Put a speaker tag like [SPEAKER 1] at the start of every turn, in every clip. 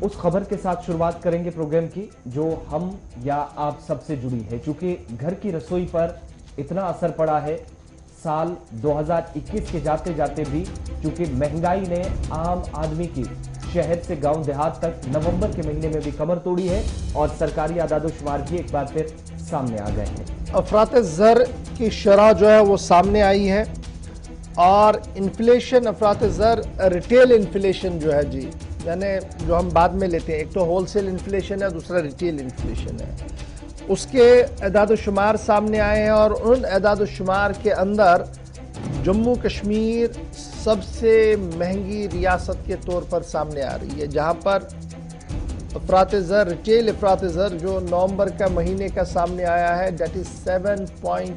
[SPEAKER 1] उस खबर के साथ शुरुआत करेंगे प्रोग्राम की जो हम या आप सबसे जुड़ी है, क्योंकि घर की रसोई पर इतना असर पड़ा है साल 2021 के जाते जाते भी, क्योंकि महंगाई ने आम आदमी की शहर से गांव देहात तक नवंबर के महीने में भी कमर तोड़ी है और सरकारी आदादोशुमार भी एक बार फिर सामने आ गए हैं।
[SPEAKER 2] अफरात ज़र की शरह जो है वो सामने आई है और इन्फ्लेशन, अफरात ज़र रिटेल इन्फ्लेशन जो है जी, यानी जो हम बाद में लेते हैं, एक तो होलसेल इन्फ्लेशन है, दूसरा रिटेल इन्फ्लेशन है, उसके एदाद-ओ-शुमार सामने आए हैं और उन एदाद-ओ-शुमार के अंदर जम्मू कश्मीर सबसे महंगी रियासत के तौर पर सामने आ रही है, जहां पर अफरात ज़र, रिटेल अफरात ज़र जो नवंबर का महीने का सामने आया है, डेट इज 7.10%,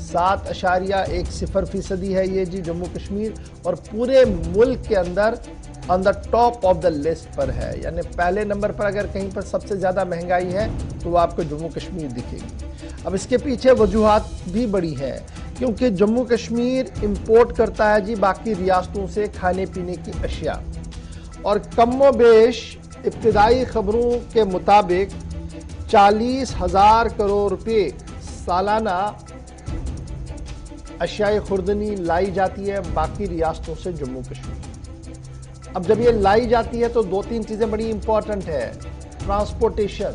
[SPEAKER 2] 7.10% है ये जी जम्मू कश्मीर, और पूरे मुल्क के अंदर on the top of the list पर है। यानी पहले नंबर पर अगर कहीं पर सबसे ज़्यादा महंगाई है तो वो आपको जम्मू कश्मीर दिखेगी। अब इसके पीछे वजूहात भी बड़ी हैं, क्योंकि जम्मू कश्मीर इंपोर्ट करता है जी बाकी रियासतों से खाने पीने की अशिया, और कमो बेश इब्तिदाई खबरों के मुताबिक 40,000 करोड़ रुपए सालाना अशियाई खुर्दनी लाई जाती है बाकी रियासतों से जम्मू कश्मीर। अब जब ये लाई जाती है तो दो तीन चीजें बड़ी इंपॉर्टेंट है। Transportation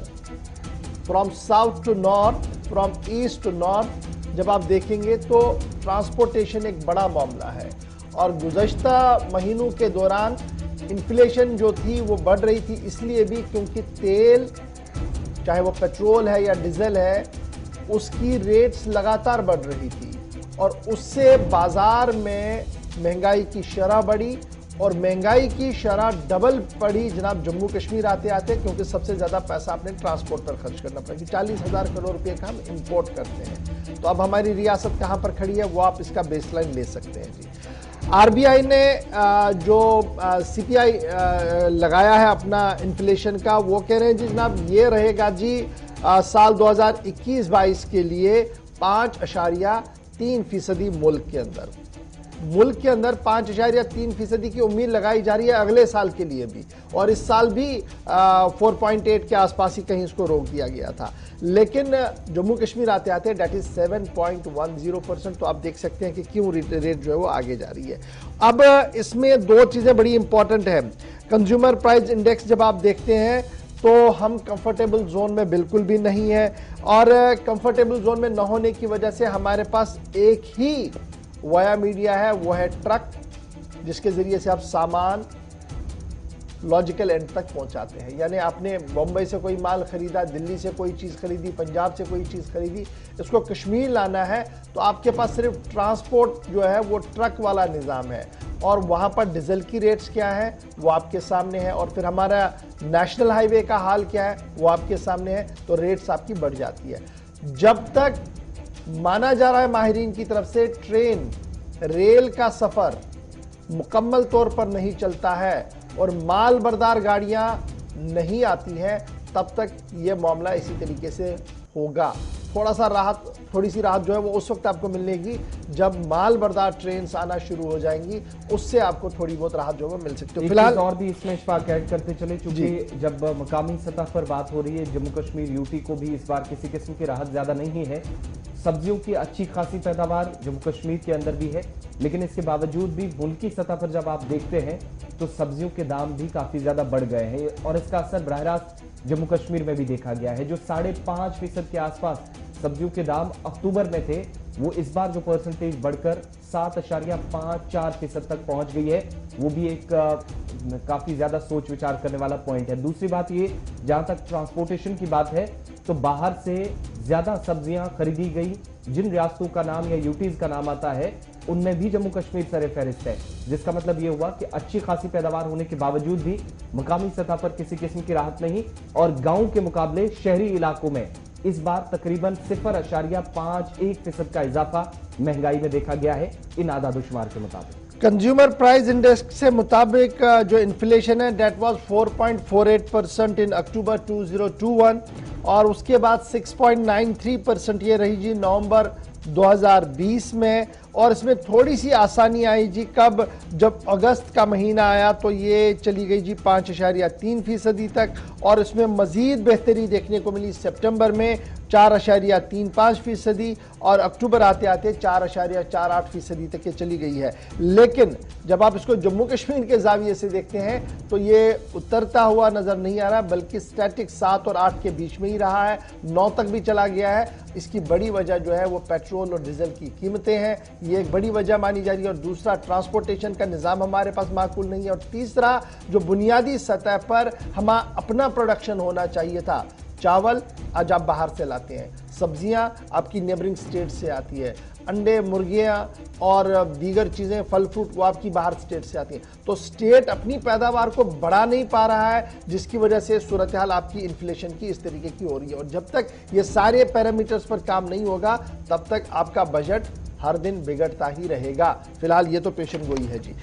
[SPEAKER 2] from south to north, from east to north, जब आप देखेंगे तो ट्रांसपोर्टेशन एक बड़ा मामला है, और गुज़श्ता महीनों के दौरान इन्फ्लेशन जो थी वो बढ़ रही थी, इसलिए भी क्योंकि तेल, चाहे वो पेट्रोल है या डीजल है, उसकी रेट्स लगातार बढ़ रही थी और उससे बाजार में महंगाई की शरह बढ़ी, और महंगाई की शरह डबल पड़ी जनाब जम्मू कश्मीर आते आते, क्योंकि सबसे ज्यादा पैसा आपने ट्रांसपोर्ट पर खर्च करना पड़ेगा। 40,000 करोड़ रुपए का हम इंपोर्ट करते हैं, तो अब हमारी रियासत कहां पर खड़ी है वो आप इसका बेसलाइन ले सकते हैं जी। आरबीआई ने जो सीपीआई लगाया है अपना इन्फ्लेशन का, वो कह रहे हैं जी जनाब ये रहेगा जी साल 2021-22 के लिए 5.3% मुल्क के अंदर 5.3% की उम्मीद लगाई जा रही है अगले साल के लिए भी, और इस साल भी 4.8 के आसपास ही कहीं इसको रोक दिया गया था। लेकिन जम्मू कश्मीर आते आते डेट इज 7.10%, तो आप देख सकते हैं कि क्यों रेट जो है वो आगे जा रही है। अब इसमें दो चीजें बड़ी इंपॉर्टेंट है। कंज्यूमर प्राइस इंडेक्स जब आप देखते हैं तो हम कंफर्टेबल जोन में बिल्कुल भी नहीं है, और कंफर्टेबल जोन में न होने की वजह से हमारे पास एक ही वाया मीडिया है, वो है ट्रक, जिसके जरिए से आप सामान लॉजिकल एंड तक पहुंचाते हैं। यानी आपने बम्बई से कोई माल खरीदा, दिल्ली से कोई चीज खरीदी, पंजाब से कोई चीज खरीदी, इसको कश्मीर लाना है तो आपके पास सिर्फ ट्रांसपोर्ट जो है वो ट्रक वाला निजाम है, और वहां पर डीजल की रेट्स क्या है वो आपके सामने है, और फिर हमारा नेशनल हाईवे का हाल क्या है वो आपके सामने है, तो रेट्स आपकी बढ़ जाती है। जब तक माना जा रहा है माहिरीन की तरफ से ट्रेन, रेल का सफर मुकम्मल तौर पर नहीं चलता है और माल बरदार गाड़ियां नहीं आती हैं, तब तक यह मामला इसी तरीके से होगा। थोड़ी सी राहत जो है वो उस वक्त आपको मिलेगी जब माल बरदार ट्रेन आना शुरू हो जाएंगी, उससे आपको थोड़ी बहुत राहत जो है मिल सकती है।
[SPEAKER 1] फिलहाल और भी इसमें इशफाक ऐड करते चले, क्योंकि जब मकामी सतह पर बात हो रही है, जम्मू कश्मीर यूटी को भी इस बार किसी किस्म की राहत ज्यादा नहीं है। सब्जियों की अच्छी खासी पैदावार जम्मू कश्मीर के अंदर भी है, लेकिन इसके बावजूद भी मुल्की सतह पर जब आप देखते हैं तो सब्जियों के दाम भी काफी ज्यादा बढ़ गए हैं, और इसका असर बराह रास्त जम्मू कश्मीर में भी देखा गया है। जो 5.5% के आसपास सब्जियों के दाम अक्टूबर में थे, वो इस बार जो परसेंटेज बढ़कर 7.54% तक पहुंच गई है, वो भी एक काफी ज्यादा सोच विचार करने वाला पॉइंट है। दूसरी बात ये, जहां तक ट्रांसपोर्टेशन की बात है तो बाहर से ज्यादा सब्जियां खरीदी गई, जिन रियासतों का नाम या यूटीज का नाम आता है उनमें भी जम्मू कश्मीर सरे फहरिस्त है, जिसका मतलब ये हुआ कि अच्छी खासी पैदावार होने के बावजूद भी मकामी सतह पर किसी किस्म की राहत नहीं, और गांव के मुकाबले शहरी इलाकों में इस बार तकरीबन 0.51% का इजाफा महंगाई में देखा गया है इन आदादोशुमार के मुताबिक।
[SPEAKER 2] कंज्यूमर प्राइस इंडेक्स से मुताबिक जो इन्फ्लेशन है डेट वाज 4.48% इन अक्टूबर 2021, और उसके बाद 6.93% ये रही जी नवंबर 2020 में, और इसमें थोड़ी सी आसानी आई जी कब, जब अगस्त का महीना आया तो ये चली गई जी 5.3% तक, और इसमें मजीद बेहतरी देखने को मिली सितंबर में 4.35%, और अक्टूबर आते आते 4.48% तक ये चली गई है। लेकिन जब आप इसको जम्मू कश्मीर के जाविये से देखते हैं तो ये उतरता हुआ नजर नहीं आ रहा, बल्कि स्टैटिक 7 और 8 के बीच में ही रहा है, 9 तक भी चला गया है। इसकी बड़ी वजह जो है वो पेट्रोल और डीजल की कीमतें हैं, ये एक बड़ी वजह मानी जा रही है। और दूसरा, ट्रांसपोर्टेशन का निज़ाम हमारे पास माकूल नहीं है। और तीसरा, जो बुनियादी सतह पर हमारा अपना प्रोडक्शन होना चाहिए था, चावल आज आप बाहर से लाते हैं, सब्जियां आपकी नेबरिंग स्टेट से आती है, अंडे, मुर्गियां और दीगर चीजें, फल फ्रूट, वो आपकी बाहर स्टेट से आती हैं। तो स्टेट अपनी पैदावार को बढ़ा नहीं पा रहा है, जिसकी वजह से सूरत हाल आपकी इन्फ्लेशन की इस तरीके की हो रही है। और जब तक ये सारे पैरामीटर्स पर काम नहीं होगा तब तक आपका बजट हर दिन बिगड़ता ही रहेगा। फिलहाल ये तो पेशन गोई है जी।